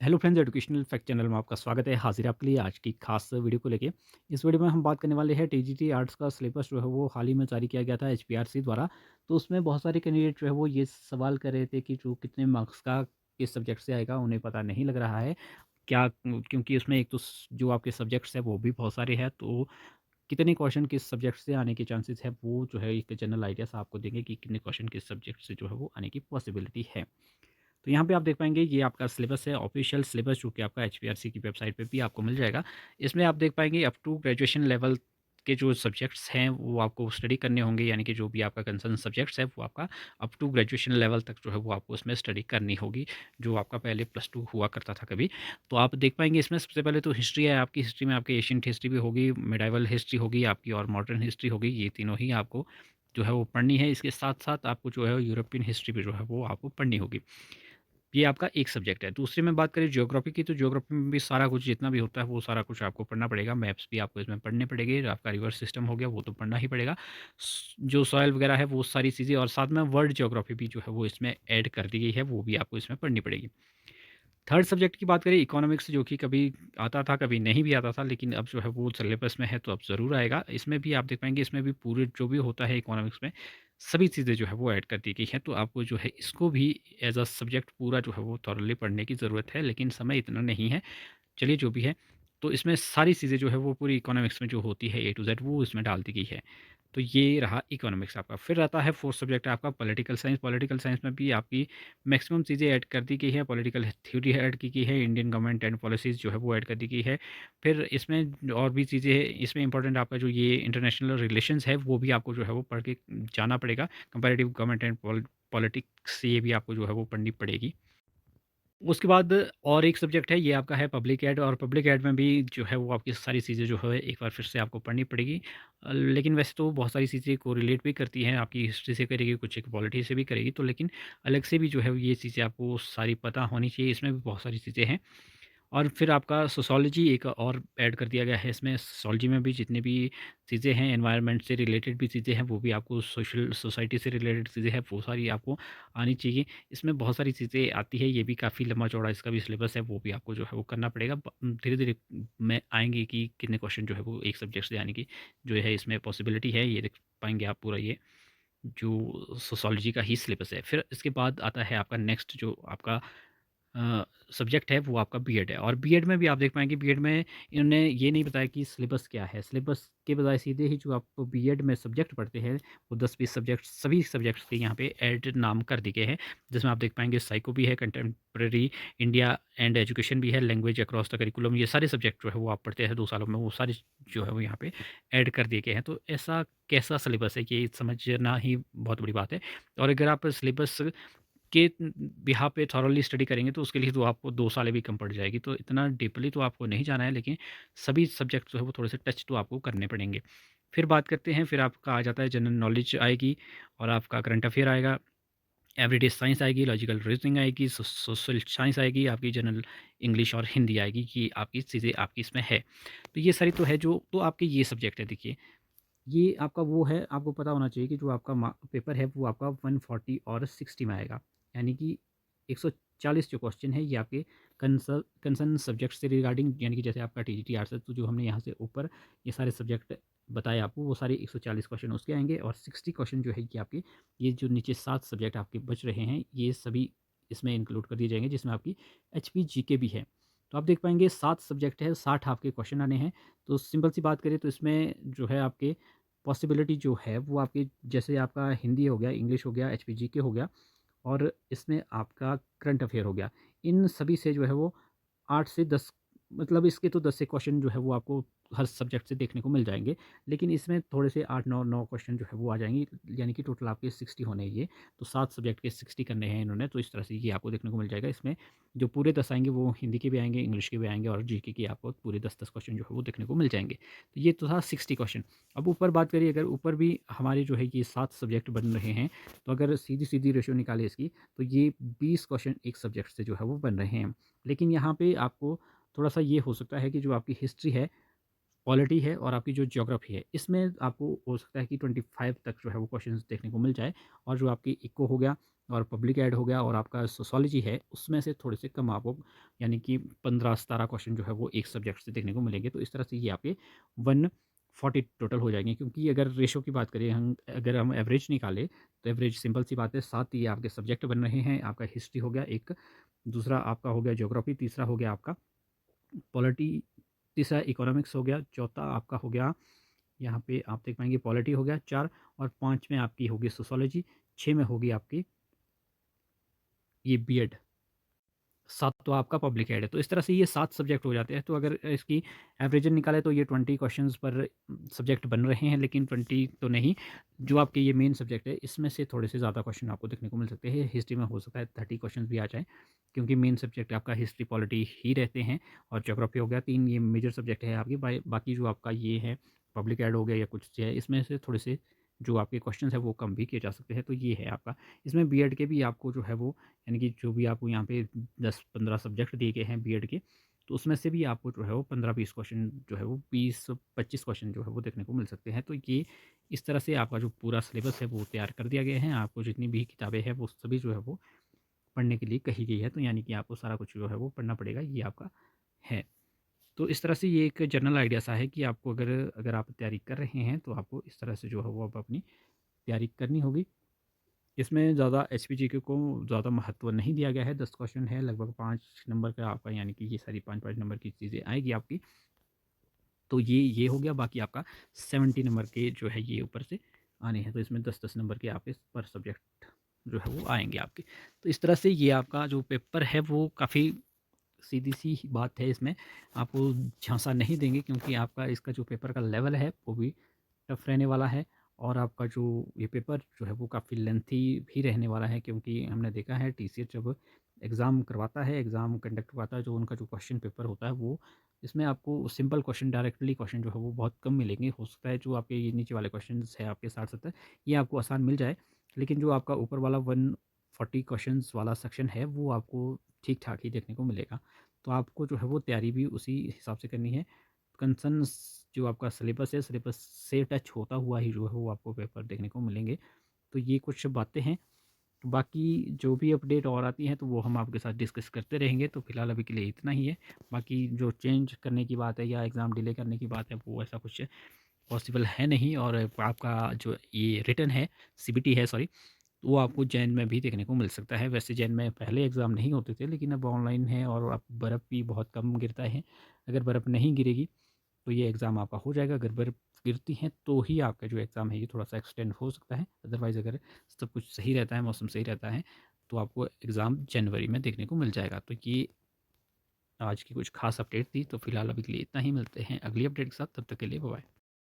Hello friends, educational fact channel में आपका स्वागत है। हाजिर है आपके लिए आज की खास वीडियो को लेके। इस वीडियो में हम बात करने वाले हैं टीजीटी आर्ट्स का सिलेबस जो है वो हाल ही में जारी किया गया था एचपीआरसी द्वारा। तो उसमें बहुत सारे कैंडिडेट जो है वो ये सवाल कर रहे थे कि जो कितने मार्क्स का किस सब्जेक्ट से आएगा उन्हें पता नहीं लग रहा है। क्या क्योंकि उसमें एक तो जो आपके सब्जेक्ट्स हैं वो भी बहुत सारे हैं, तो कितने क्वेश्चन किस सब्जेक्ट से आने के चांसेस है वो जो है एक जनरल आइडियाज आपको देंगे कि कितने क्वेश्चन किस सब्जेक्ट से जो है वो आने की पॉसिबिलिटी है। तो यहाँ पे आप देख पाएँगे ये आपका सिलेबस है, ऑफ़िशियल सिलेबस जो कि आपका एचपीआरसी की वेबसाइट पे भी आपको मिल जाएगा। इसमें आप देख पाएँगे अप टू ग्रेजुएशन लेवल के जो सब्जेक्ट्स हैं वो आपको स्टडी करने होंगे, यानी कि जो भी आपका कंसर्न सब्जेक्ट्स है वो आपका अप टू ग्रेजुएशन लेवल तक जो है वो आपको उसमें स्टडी करनी होगी, जो आपका पहले प्लस 2 हुआ करता था कभी। तो आप देख पाएँगे इसमें सबसे पहले तो हिस्ट्री है, आपकी हिस्ट्री में आपकी एशियंट हिस्ट्री भी होगी, मिडाइवल हिस्ट्री होगी आपकी और मॉडर्न हिस्ट्री होगी, ये तीनों ही आपको जो है वो पढ़नी है। इसके साथ-साथ आपको जो है यूरोपियन हिस्ट्री भी जो है वो आपको पढ़नी होगी। ये आपका एक सब्जेक्ट है। दूसरे में बात करें ज्योग्राफी की, तो ज्योग्राफी में भी सारा कुछ जितना भी होता है वो सारा कुछ आपको पढ़ना पड़ेगा। मैप्स भी आपको इसमें पढ़ने पड़ेंगे। आपका रिवर सिस्टम हो गया वो तो पढ़ना ही पड़ेगा। जो सॉइल वगैरह है वो सारी चीज़ें, और साथ में वर्ल्ड ज्योग्राफी भी जो है वो इसमें ऐड कर दी गई है, वो भी आपको इसमें पढ़नी पड़ेगी। थर्ड सब्जेक्ट की बात करें इकोनॉमिक्स, जो कि कभी आता था कभी नहीं भी आता था, लेकिन अब जो है वो सिलेबस में है तो अब ज़रूर आएगा। इसमें भी आप देख पाएंगे, इसमें भी पूरे जो भी होता है इकोनॉमिक्स में सभी चीज़ें जो है वो ऐड कर दी गई हैं। तो आपको जो है इसको भी एज अ सब्जेक्ट पूरा जो है वो थॉरली पढ़ने की ज़रूरत है, लेकिन समय इतना नहीं है। चलिए जो भी है, तो इसमें सारी चीज़ें जो है वो पूरी इकोनॉमिक्स में जो होती है ए टू ज़ेड वो इसमें डाल दी गई है। तो ये रहा इकोनॉमिक्स आपका। फिर आता है फोर्थ सब्जेक्ट आपका पॉलिटिकल साइंस। पॉलिटिकल साइंस में भी आपकी मैक्सिमम चीज़ें ऐड कर दी गई है। पॉलिटिकल थ्योरी ऐड की गई है, इंडियन गवर्नमेंट एंड पॉलिसीज़ जो है वो ऐड कर दी गई है। फिर इसमें और भी चीज़ें हैं, इसमें इंपॉर्टेंट आपका जो ये इंटरनेशनल रिलेशंस है वो भी आपको जो है वो पढ़ के जाना पड़ेगा। कंपैरेटिव गवर्नमेंट एंड पॉलिटिक्स ये भी आपको जो है वो पढ़नी पड़ेगी। उसके बाद और एक सब्जेक्ट है, ये आपका है पब्लिक एड, और पब्लिक एड में भी जो है वो आपकी सारी चीज़ें जो है एक बार फिर से आपको पढ़नी पड़ेगी। लेकिन वैसे तो बहुत सारी चीज़ें को रिलेट भी करती हैं, आपकी हिस्ट्री से करेगी, कुछ एक पॉलिटी से भी करेगी, तो लेकिन अलग से भी जो है ये चीज़ें आपको सारी पता होनी चाहिए। इसमें भी बहुत सारी चीज़ें हैं। और फिर आपका सोशियोलॉजी एक और ऐड कर दिया गया है इसमें। सोशियोलॉजी में भी जितनी भी चीज़ें हैं, एनवायरनमेंट से रिलेटेड भी चीज़ें हैं, वो भी आपको सोशल सोसाइटी से रिलेटेड चीज़ें हैं, वो सारी आपको आनी चाहिए। इसमें बहुत सारी चीज़ें आती है, ये भी काफ़ी लंबा-चौड़ा इसका भी सिलेबस है, वो भी आपको जो है वो करना पड़ेगा। धीरे-धीरे में आएँगे कि कितने क्वेश्चन जो है वो एक सब्जेक्ट से आने की जो है इसमें पॉसिबिलिटी है, ये देख पाएँगे आप पूरा ये जो सोशियोलॉजी का ही सिलेबस है। फिर इसके बाद आता है आपका नेक्स्ट जो आपका सब्जेक्ट है वो आपका बीएड है, और बीएड में भी आप देख पाएँगे, बीएड में इन्होंने ये नहीं बताया कि सिलेबस क्या है। सिलेबस के बजाय सीधे ही जो आपको बीएड में सब्जेक्ट पढ़ते हैं वो 10-20 सब्जेक्ट सभी सब्जेक्ट्स के यहाँ पे ऐड नाम कर दिए गए हैं। जिसमें आप देख पाएँगे साइको भी है, कंटेम्प्रेरी इंडिया एंड एजुकेशन भी है, लैंग्वेज अक्रॉस द करिकुलम, ये सारे सब्जेक्ट जो है वो आप पढ़ते हैं 2 सालों में, वो सारे जो है वो यहाँ पे ऐड कर दिए गए हैं। तो ऐसा कैसा सिलेबस है ये समझना ही बहुत बड़ी बात है। और अगर आप सिलेबस के बिहा पे थॉरोली स्टडी करेंगे तो उसके लिए तो आपको 2 साल भी कम पड़ जाएगी। तो इतना डीपली तो आपको नहीं जाना है, लेकिन सभी सब्जेक्ट जो है वो थोड़े से टच तो आपको करने पड़ेंगे। फिर बात करते हैं, फिर आपका आ जाता है जनरल नॉलेज आएगी, और आपका करंट अफेयर आएगा, एवरीडे साइंस आएगी, लॉजिकल रीजनिंग आएगी, सोशल साइंस आएगी, आपकी जनरल इंग्लिश और हिंदी आएगी, कि आपकी चीज़ें आपकी इसमें है। तो ये सारी तो है, जो तो आपके ये सब्जेक्ट है। देखिए, ये आपका वो है, आपको पता होना चाहिए कि जो आपका पेपर है वो आपका 140 और 60 में आएगा, यानी कि 140 जो क्वेश्चन है ये आपके कंसर्न सब्जेक्ट से रिगार्डिंग, यानी कि जैसे आपका टीजीटी आर्ट्स है तो जो हमने यहाँ से ऊपर ये सारे सब्जेक्ट बताए आपको, वो सारे 140 क्वेश्चन उसके आएंगे, और 60 क्वेश्चन जो है कि आपके ये जो नीचे 7 सब्जेक्ट आपके बच रहे हैं ये सभी इसमें इंक्लूड कर दिए जाएंगे, जिसमें आपकी एच पी जी के भी है। तो आप देख पाएंगे 7 सब्जेक्ट है, 60 आपके क्वेश्चन आने हैं। तो सिंपल सी बात करें तो इसमें जो है आपके पॉसिबिलिटी जो है वो आपकी, जैसे आपका हिंदी हो गया, इंग्लिश हो गया, एचपीजीके हो गया, और इसमें आपका करंट अफेयर हो गया। इन सभी से जो है वो 8 से 10, मतलब इसके तो 10 से क्वेश्चन जो है वो आपको हर सब्जेक्ट से देखने को मिल जाएँगे। लेकिन इसमें थोड़े से 8-9 क्वेश्चन जो है वो आ जाएँगे, यानी कि टोटल आपके 60 होने हैं ये। तो 7 सब्जेक्ट के 60 करने हैं इन्होंने, तो इस तरह से ये आपको देखने को मिल जाएगा। इसमें जो पूरे 10 आएँगे वो हिंदी के भी आएँगे, इंग्लिश के भी आएँगे, और जीके के आपको पूरे 10-10 क्वेश्चन जो है वो देखने को मिल जाएँगे। तो ये तो था 60 क्वेश्चन। अब ऊपर बात करिए, अगर ऊपर भी हमारे जो है ये 7 सब्जेक्ट बन रहे हैं, तो अगर सीधी-सीधी रेशियो निकालें इसकी, तो ये 20 क्वेश्चन एक सब्जेक्ट से जो है वो बन रहे हैं। लेकिन यहाँ पे आपको थोड़ा-सा ये हो सकता है कि जो आपकी हिस्ट्री है पॉलिटी है और आपकी जो ज्योग्राफी है, इसमें आपको हो सकता है कि 25 तक जो है वो क्वेश्चंस देखने को मिल जाए, और जो आपकी इको हो गया और पब्लिक एड हो गया और आपका सोशियोलॉजी है, उसमें से थोड़े से कम आपको, यानी कि 15-17 क्वेश्चन जो है वो एक सब्जेक्ट से देखने को मिलेंगे। तो इस तरह से ये आपके 140 टोटल हो जाएँगे, क्योंकि अगर रेशो की बात करें, हम अगर हम एवरेज निकालें, तो एवरेज सिंपल सी बात है, 7 ये आपके सब्जेक्ट बन रहे हैं। आपका हिस्ट्री हो गया एक, दूसरा आपका हो गया ज्योग्राफी, तीसरा हो गया आपका पॉलिटी, तीसरा इकोनॉमिक्स हो गया, चौथा आपका हो गया, यहाँ पे आप देख पाएँगे पॉलिटी हो गया 4, और 5 में आपकी होगी सोशियोलॉजी, 6 में होगी आपकी ये बीएड, 7 तो आपका पब्लिक एड है। तो इस तरह से ये 7 सब्जेक्ट हो जाते हैं। तो अगर इसकी एवरेजन निकालें तो ये 20 क्वेश्चंस पर सब्जेक्ट बन रहे हैं, लेकिन 20 तो नहीं, जो आपके ये मेन सब्जेक्ट है, इसमें से थोड़े से ज़्यादा क्वेश्चन आपको देखने को मिल सकते हैं। हिस्ट्री में हो सकता है 30 क्वेश्चंस भी आ जाएँ, क्योंकि मेन सब्जेक्ट आपका हिस्ट्री, पॉलिटी ही रहते हैं, और ज्योग्राफी हो गया, 3 ये मेजर सब्जेक्ट है आपके। बाकी जो आपका ये है, पब्लिक एड हो गया या कुछ है, इसमें से थोड़े से जो आपके क्वेश्चंस हैं वो कम भी किए जा सकते हैं। तो ये है आपका। इसमें बीएड के भी आपको जो है वो, यानी कि जो भी आपको यहाँ पे 10-15 सब्जेक्ट दिए गए हैं बीएड के, तो उसमें से भी आपको जो है वो 15-20 क्वेश्चन जो है वो 20-25 क्वेश्चन जो है वो देखने को मिल सकते हैं। तो ये इस तरह से आपका जो पूरा सिलेबस है वो तैयार कर दिया गया है। आपको जितनी भी किताबें हैं वो सभी जो है वो पढ़ने के लिए कही गई है। तो यानी कि आपको सारा कुछ जो है वो पढ़ना पड़ेगा, ये आपका है। तो इस तरह से ये एक जनरल आइडिया सा है कि आपको अगर अगर आप तैयारी कर रहे हैं तो आपको इस तरह से जो है वो अब अपनी तैयारी करनी होगी। इसमें ज़्यादा एचपीजीके को ज़्यादा महत्व नहीं दिया गया है। 10 क्वेश्चन है, लगभग 5 नंबर का आपका, यानी कि ये सारी 5-5 नंबर की चीज़ें आएगी आपकी। तो ये हो गया। बाकी आपका 70 नंबर के जो है ये ऊपर से आने हैं। तो इसमें 10-10 नंबर के आपके पर सब्जेक्ट जो है वो आएँगे आपके। तो इस तरह से ये आपका जो पेपर है वो काफ़ी सीधी-सी बात है। इसमें आपको झांसा नहीं देंगे, क्योंकि आपका इसका जो पेपर का लेवल है वो भी टफ रहने वाला है, और आपका जो ये पेपर जो है वो काफ़ी लेंथी भी रहने वाला है, क्योंकि हमने देखा है टीसीएस जब एग्ज़ाम करवाता है, एग्ज़ाम कंडक्ट करवाता है, जो उनका जो क्वेश्चन पेपर होता है वो, इसमें आपको सिंपल क्वेश्चन, डायरेक्टली क्वेश्चन जो है वो बहुत कम मिलेंगे। हो सकता है जो आपके ये नीचे वाले क्वेश्चन है आपके 60-70, ये आपको आसान मिल जाए, लेकिन जो आपका ऊपर वाला 140 क्वेश्चंस वाला सेक्शन है वो आपको ठीक ठाक ही देखने को मिलेगा। तो आपको जो है वो तैयारी भी उसी हिसाब से करनी है। कंसर्न्स जो आपका सिलेबस है, सिलेबस से टच होता हुआ ही जो है वो आपको पेपर देखने को मिलेंगे। तो ये कुछ बातें हैं। बाकी जो भी अपडेट और आती हैं तो वो हम आपके साथ डिस्कस करते रहेंगे। तो फिलहाल अभी के लिए इतना ही है। बाकी जो चेंज करने की बात है या एग्ज़ाम डिले करने की बात है, वो ऐसा कुछ पॉसिबल है नहीं। और आपका जो ये रिटन है, सीबीटी है सॉरी, वो आपको जैन में भी देखने को मिल सकता है। वैसे जैन में पहले एग्ज़ाम नहीं होते थे, लेकिन अब ऑनलाइन है और अब बर्फ़ भी बहुत कम गिरता है। अगर बर्फ़ नहीं गिरेगी तो ये एग्ज़ाम आपका हो जाएगा। अगर बर्फ़ गिरती है तो ही आपका जो एग्ज़ाम है ये थोड़ा-सा एक्सटेंड हो सकता है। अदरवाइज़ अगर सब कुछ सही रहता है, मौसम सही रहता है, तो आपको एग्ज़ाम जनवरी में देखने को मिल जाएगा। तो ये आज की कुछ ख़ास अपडेट थी। तो फिलहाल अभी के लिए इतना ही। मिलते हैं अगली अपडेट के साथ, तब तक के लिए बाय-बाय।